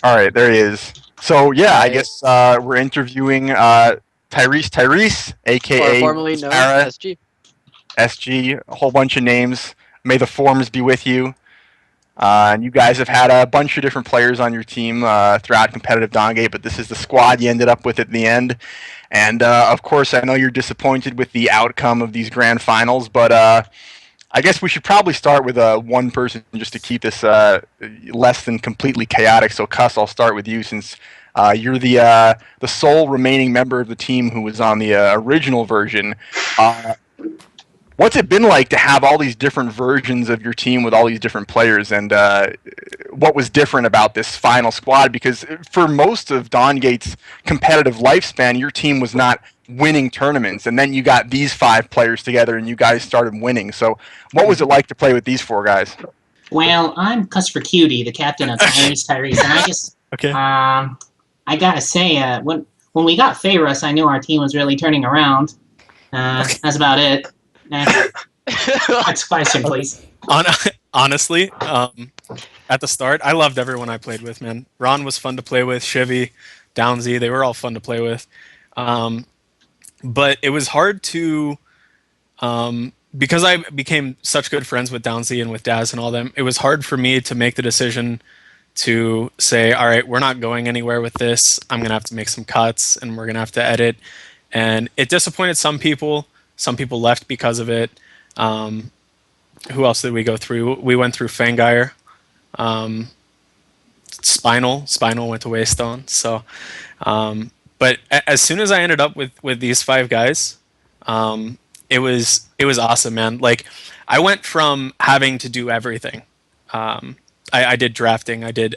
All right, there he is. So yeah, I Hi. guess we're interviewing Tyrese, Or aka formerly known Para, as SG. SG, a whole bunch of names. May the forms be with you. And you guys have had a bunch of different players on your team throughout competitive Dongate, but this is the squad you ended up with at the end. And of course, I know you're disappointed with the outcome of these grand finals, but I guess we should probably start with one person just to keep this less than completely chaotic. So, Cuss, I'll start with you since you're the sole remaining member of the team who was on the original version. What's it been like to have all these different versions of your team with all these different players, and what was different about this final squad? Because for most of Dongate's competitive lifespan, your team was not winning tournaments, and then you got these 5 players together, and you guys started winning. So, what was it like to play with these 4 guys? Well, I'm Custer Cutie, the captain of Tyrese, and I just, Okay. I gotta say, when we got Fayrus, I knew our team was really turning around. That's about it. Next question, please. Honestly, at the start, I loved everyone I played with, man. Ron was fun to play with, Chivy, Downsy, they were all fun to play with. But it was hard to, because I became such good friends with Downsy and with Daz and all them, it was hard for me to make the decision to say, all right, we're not going anywhere with this. I'm going to have to make some cuts and we're going to have to edit. And it disappointed some people. Some people left because of it. Who else did we go through? We went through Fangire. Spinal went to Waystone. So, but as soon as I ended up with these 5 guys, it was awesome, man. Like, I went from having to do everything. I did drafting. I did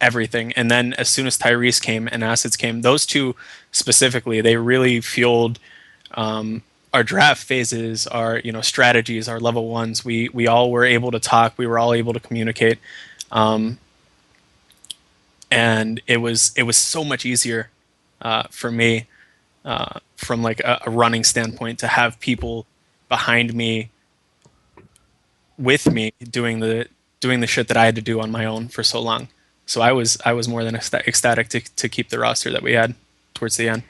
everything. And then as soon as Tyrese came and Acids came, those 2 specifically, they really fueled our draft phases, our strategies, our level 1s. We all were able to talk. We were all able to communicate, and it was so much easier for me from like a running standpoint to have people behind me with me doing the shit that I had to do on my own for so long. So I was more than ecstatic to keep the roster that we had towards the end.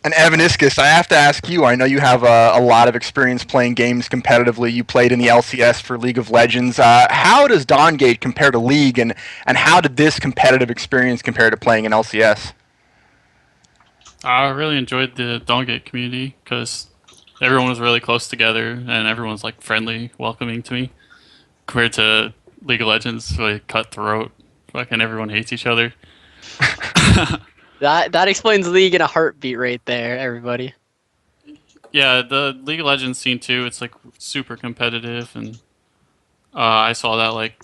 And Evan Iskus, I have to ask you, I know you have a lot of experience playing games competitively. You played in the LCS for League of Legends. How does Dongate compare to League, and how did this competitive experience compare to playing in LCS? I really enjoyed the Dongate community because everyone was really close together and everyone's like friendly, welcoming to me. Compared to League of Legends, really cutthroat. Fucking everyone hates each other. That explains League in a heartbeat right there, everybody. Yeah, the League of Legends scene too, it's like super competitive, and I saw that like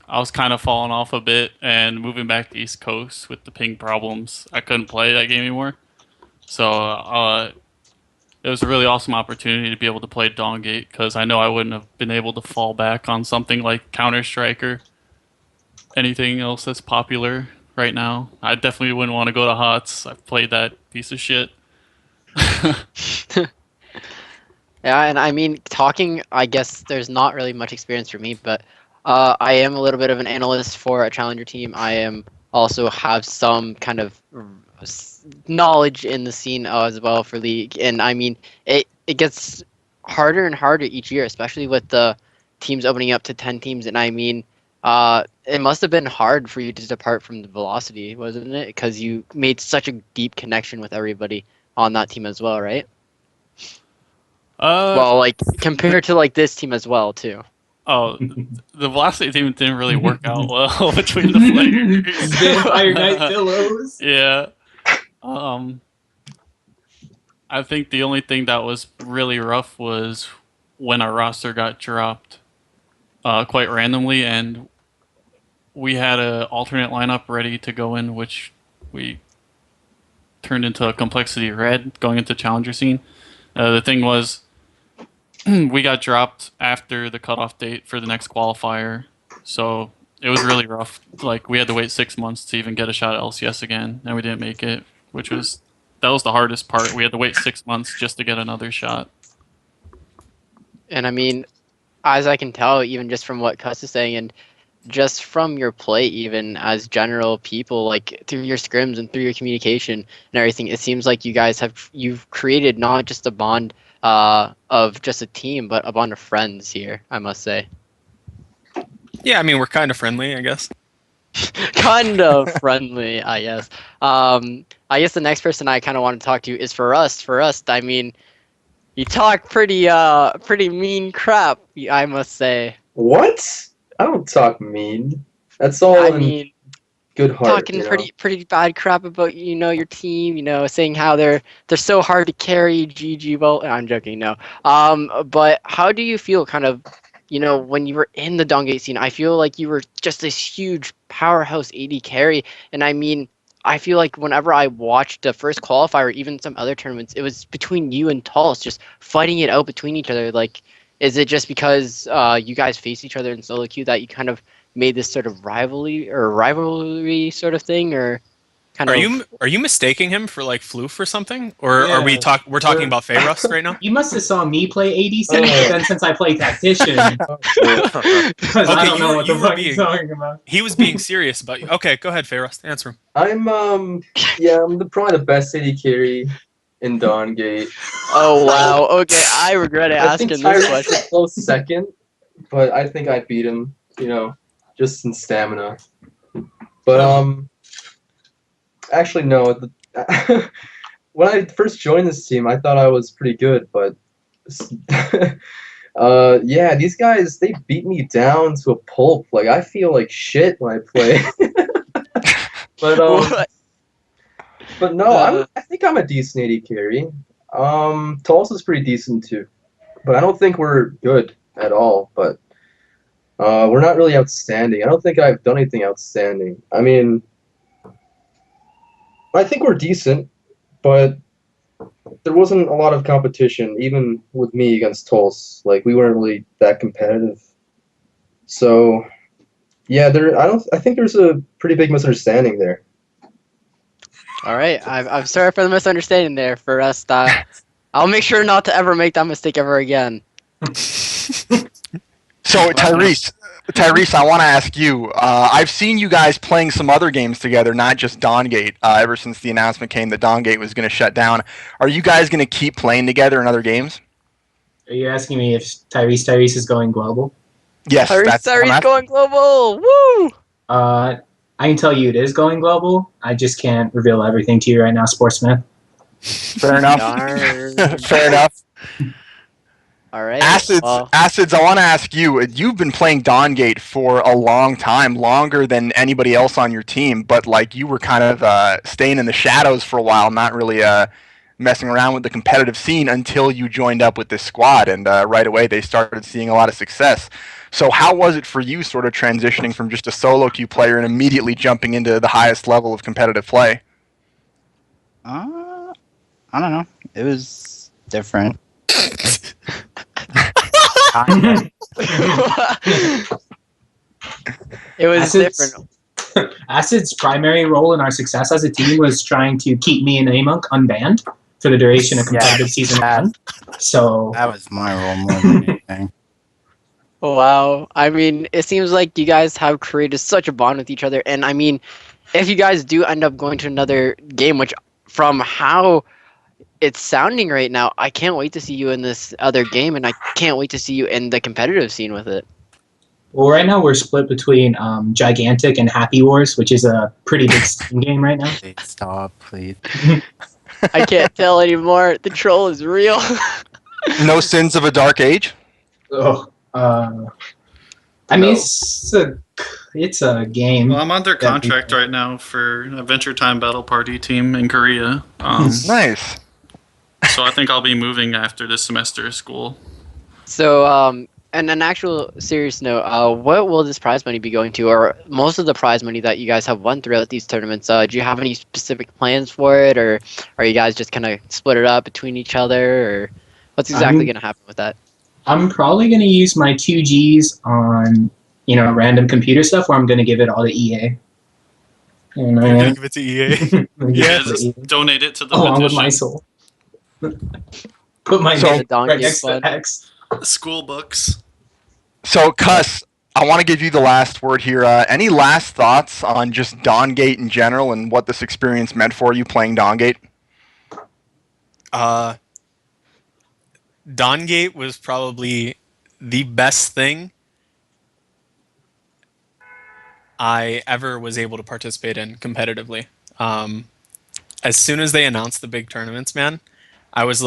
I was kind of falling off a bit and moving back to East Coast with the ping problems. I couldn't play that game anymore. So it was a really awesome opportunity to be able to play Dongate because I know I wouldn't have been able to fall back on something like Counter-Strike or anything else that's popular right now. I definitely wouldn't want to go to HOTS. I've played that piece of shit. Yeah, and I mean, talking, I guess there's not really much experience for me, but I am a little bit of an analyst for a challenger team. I am also have some kind of knowledge in the scene as well for League, and I mean, it gets harder and harder each year, especially with the teams opening up to 10 teams, and I mean, it must have been hard for you to depart from the Velocity, wasn't it? Because you made such a deep connection with everybody on that team as well, right? Well, like compared to like this team as well too. Oh, the Velocity team didn't really work out well between the players. Vampire Night Pillows. Yeah. I think the only thing that was really rough was when our roster got dropped quite randomly, and we had an alternate lineup ready to go in, which we turned into a Complexity Red going into Challenger scene. The thing was, we got dropped after the cutoff date for the next qualifier, so it was really rough. Like, we had to wait 6 months to even get a shot at LCS again, and we didn't make it, that was the hardest part. We had to wait 6 months just to get another shot. And I mean, as I can tell, even just from what Cuss is saying, and just from your play, even as general people, like through your scrims and through your communication and everything, it seems like you've created not just a bond of just a team, but a bond of friends here, I must say. Yeah, I mean, we're kind of friendly, I guess. Kind of friendly, I guess. I guess the next person I kind of want to talk to is for us. For us, I mean, you talk pretty mean crap, I must say. What? I don't talk mean. That's all I in mean, good heart. talking you know? pretty bad crap about your team, saying how they're so hard to carry. GG. Well, I'm joking. No. But how do you feel, kind of, when you were in the Dongate scene? I feel like you were just this huge powerhouse AD carry, and I mean, I feel like whenever I watched the first qualifier, or even some other tournaments, it was between you and Tulse just fighting it out between each other. Like, is it just because you guys face each other in solo queue that you kind of made this sort of rivalry sort of thing, or kind of? Are you mistaking him for like Floof or something, or are we're talking about Fayrust right now? You must have saw me play ADC, but then since I play Tactician, because I don't know what the fuck you're talking about. He was being serious about you. Okay, go ahead, Fayrust. Answer him. I'm probably the best city carry in Dawngate. Oh wow. Okay, I regret asking this question. A close second, but I think I beat him. Just in stamina. But actually no. When I first joined this team, I thought I was pretty good, but yeah, these guys, they beat me down to a pulp. Like, I feel like shit when I play. But no, I think I'm a decent AD carry. Tulsa's pretty decent too, but I don't think we're good at all. But we're not really outstanding. I don't think I've done anything outstanding. I mean, I think we're decent, but there wasn't a lot of competition, even with me against Tulsa. Like, we weren't really that competitive. So, yeah, I think there's a pretty big misunderstanding there. All right, I'm sorry for the misunderstanding there. For us, I'll make sure not to ever make that mistake ever again. So Tyrese, I want to ask you. I've seen you guys playing some other games together, not just Dawngate. Ever since the announcement came that Dawngate was going to shut down, are you guys going to keep playing together in other games? Are you asking me if Tyrese is going global? Yes, Tyrese going global. Woo! I can tell you it is going global. I just can't reveal everything to you right now, Sportsmith. Fair enough. Fair enough. All right. Acids, I want to ask you, you've been playing Dawngate for a long time, longer than anybody else on your team, but like you were kind of staying in the shadows for a while, not really messing around with the competitive scene until you joined up with this squad, and right away they started seeing a lot of success. So how was it for you sort of transitioning from just a solo queue player and immediately jumping into the highest level of competitive play? I don't know. It was different. It was different. Acid's primary role in our success as a team was trying to keep me and Amunk unbanned for the duration of competitive season 1. So that was my role more than anything. Wow. I mean, it seems like you guys have created such a bond with each other. And I mean, if you guys do end up going to another game, which from how it's sounding right now, I can't wait to see you in this other game, and I can't wait to see you in the competitive scene with it. Well, right now we're split between Gigantic and Happy Wars, which is a pretty big Steam game right now. Please stop, please. I can't tell anymore. The troll is real. No Sins of a Dark Age? Oh, I mean, it's a game. Well, I'm under contract right now for Adventure Time Battle Party team in Korea. Nice. So I think I'll be moving after this semester of school. So, and an actual serious note, what will this prize money be going to, or most of the prize money that you guys have won throughout these tournaments? Do you have any specific plans for it, or are you guys just kind of split it up between each other, or what's exactly going to happen with that? I'm probably going to use my 2Gs on, random computer stuff, or I'm going to give it all to EA. You're going to give it to EA? Yeah, just donate it to the along petition. with my soul. Put my name right next to X. School books. So, Cuss, I want to give you the last word here. Any last thoughts on just Dawngate in general and what this experience meant for you playing Dawngate? Dawngate was probably the best thing I ever was able to participate in competitively. As soon as they announced the big tournaments, man, I was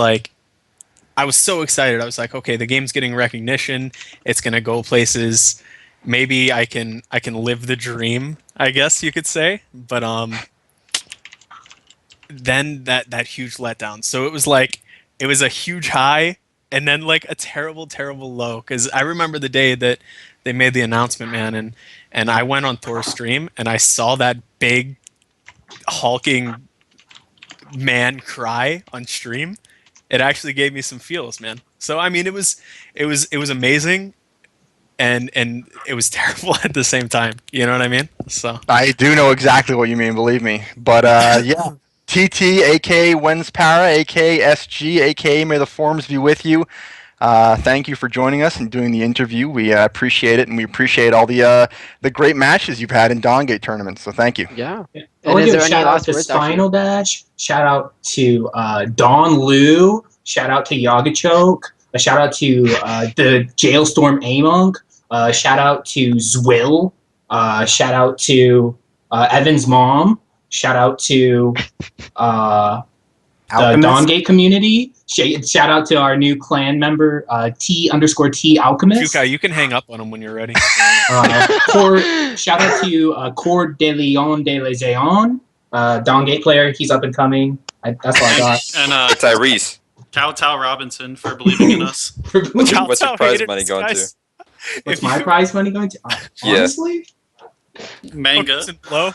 so excited. I was like, okay, the game's getting recognition. It's gonna go places. Maybe I can live the dream, I guess you could say. But then that huge letdown. So it was a huge high and then like a terrible low. Because I remember the day that they made the announcement, man, and I went on Thor's stream and I saw that big hulking man cry on stream. It actually gave me some feels, man. So I mean, it was amazing, and it was terrible at the same time. You know what I mean? So I do know exactly what you mean, believe me. But yeah, TT, aka Wenspara, aka SG, aka May the Forms be with you. Thank you for joining us and doing the interview. We appreciate it, and we appreciate all the great matches you've had in Dawngate tournaments. So thank you. Yeah. I want is to give there a any shout out last to words, Spinal Dash. Shout out to Don Liu. Shout out to Yagachoke. A shout out to the Jailstorm Among. Shout out to Zwill. Shout out to Evan's mom. Shout out to the Dawngate community. Shout out to our new clan member, T_T Alchemist. Jukai, you can hang up on him when you're ready. Shout out to Cord de Leon de Leon, Dawngate player. He's up and coming. That's all I got. And Tyrese. Kowtow Robinson for believing in us. What's your Kowtow prize hated money this, going guys. to? What's If my you- prize money going to? Yeah. Honestly? Manga. Hooks and blow.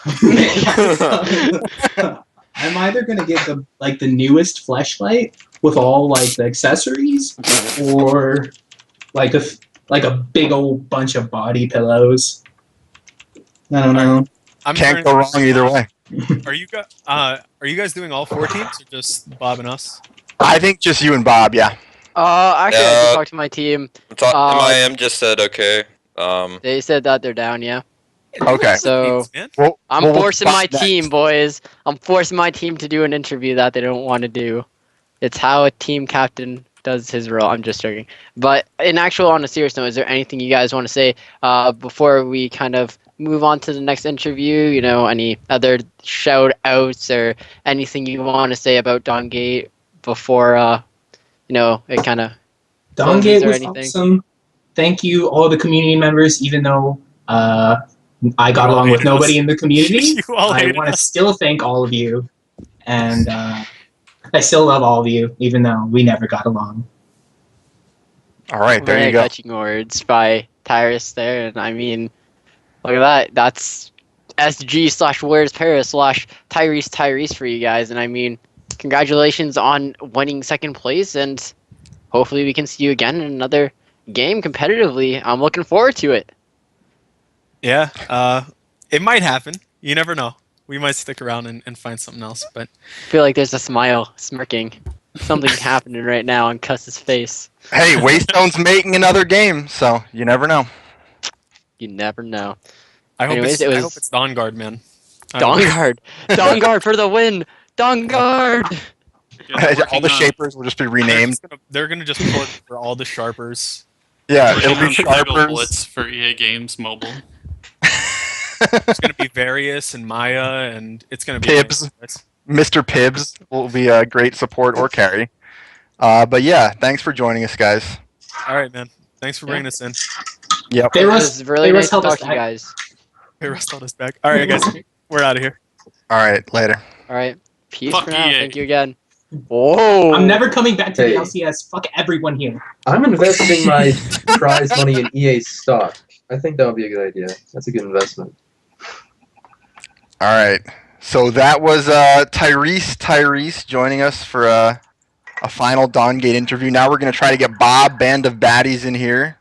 I'm either gonna get the newest fleshlight with all like the accessories, or like a big old bunch of body pillows. I don't know. I'm Can't go wrong either way. Are you guys doing all 4 teams or just Bob and us? I think just you and Bob, yeah. Actually, I did talk to my team. MIM just said okay. They said that they're down, yeah. Okay. So Man. Well, I'm we'll forcing my find next. team, boys. I'm forcing my team to do an interview that they don't want to do. It's how a team captain does his role. I'm just joking. But on a serious note, is there anything you guys want to say before we kind of move on to the next interview? You know, any other shout outs or anything you want to say about Dawngate before it kind of Dawngate or was anything? awesome. Thank you, all the community members, even though I got You all along with hated nobody us. in the community. You all I hated want to us. still thank all of you, and I still love all of you, even though we never got along. All right, there Very you go. touching words by Tyrus there, and I mean, look at that. That's SG/Where's Paris /Tyrese for you guys, and I mean, congratulations on winning second place, and hopefully we can see you again in another game competitively. I'm looking forward to it. Yeah, it might happen. You never know. We might stick around and find something else. But I feel like there's a smile smirking. Something's happening right now on Cuss's face. Hey, Waystone's making another game, so you never know. You never know. I hope Anyways, I hope it's Dawnguard, man. Dawngard! Dawngard for the win! Dawngard! All the shapers will just be renamed. They're gonna just put for all the sharpers. Yeah, it'll be Title sharpers. Blitz for EA Games Mobile. It's gonna be Various and Maya, and it's gonna be Pibbs. nice. Mr. Pibbs will be a great support or carry. But yeah, thanks for joining us, guys. All right, man. Thanks for bringing us in. Yep. They It rust- was really they nice rust to held us talk to you back. guys. Hey, Rust us back. All right, guys. We're out of here. All right, later. Alright. Peace Fuck for now. EA. Thank you again. Whoa! I'm never coming back to Hey. the LCS. Fuck everyone here. I'm investing my prize money in EA stock. I think that would be a good idea. That's a good investment. All right. So that was Tyrese joining us for a final Dawngate interview. Now we're going to try to get Bob, Band of Baddies, in here.